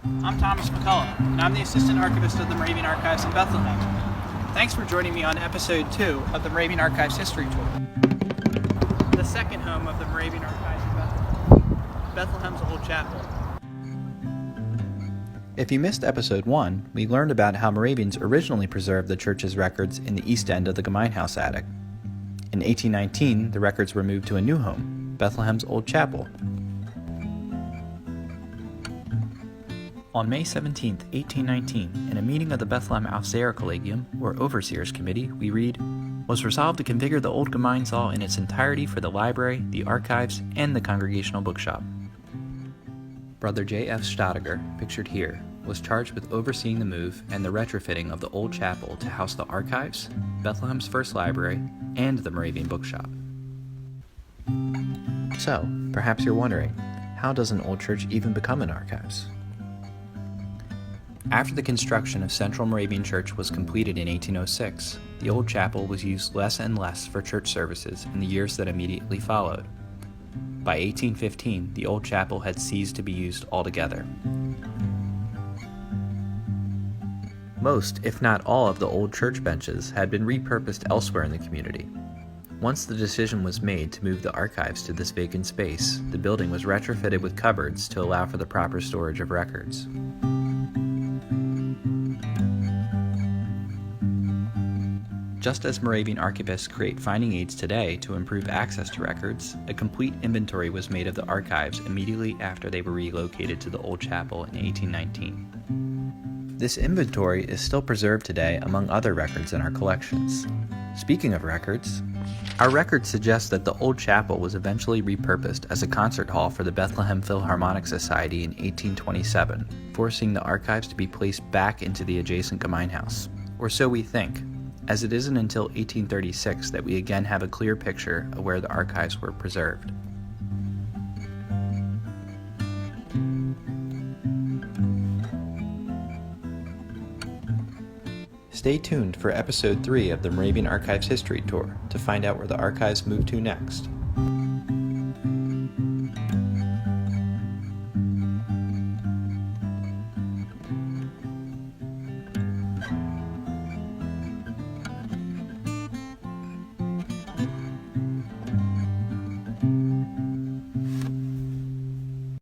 I'm Thomas McCullough, and I'm the Assistant Archivist of the Moravian Archives in Bethlehem. Thanks for joining me on Episode 2 of the Moravian Archives History Tour, the second home of the Moravian Archives in Bethlehem, Bethlehem's Old Chapel. If you missed Episode 1, we learned about how Moravians originally preserved the church's records in the east end of the Gemeinhaus attic. In 1819, the records were moved to a new home, Bethlehem's Old Chapel. On May 17, 1819, in a meeting of the Bethlehem Aufseher Collegium, or Overseers Committee, we read, "Was resolved to configure the old Gemeinsaal in its entirety for the library, the archives, and the congregational bookshop." Brother J.F. Stadiger, pictured here, was charged with overseeing the move and the retrofitting of the old chapel to house the archives, Bethlehem's first library, and the Moravian bookshop. So, perhaps you're wondering, how does an old church even become an archives? After the construction of Central Moravian Church was completed in 1806, the old chapel was used less and less for church services in the years that immediately followed. By 1815, the old chapel had ceased to be used altogether. Most, if not all, of the old church benches had been repurposed elsewhere in the community. Once the decision was made to move the archives to this vacant space, the building was retrofitted with cupboards to allow for the proper storage of records. Just as Moravian archivists create finding aids today to improve access to records, a complete inventory was made of the archives immediately after they were relocated to the old chapel in 1819. This inventory is still preserved today among other records in our collections. Speaking of records, our records suggest that the old chapel was eventually repurposed as a concert hall for the Bethlehem Philharmonic Society in 1827, forcing the archives to be placed back into the adjacent Gemeinhaus. Or so we think, as it isn't until 1836 that we again have a clear picture of where the archives were preserved. Stay tuned for Episode 3 of the Moravian Archives History Tour to find out where the archives move to next.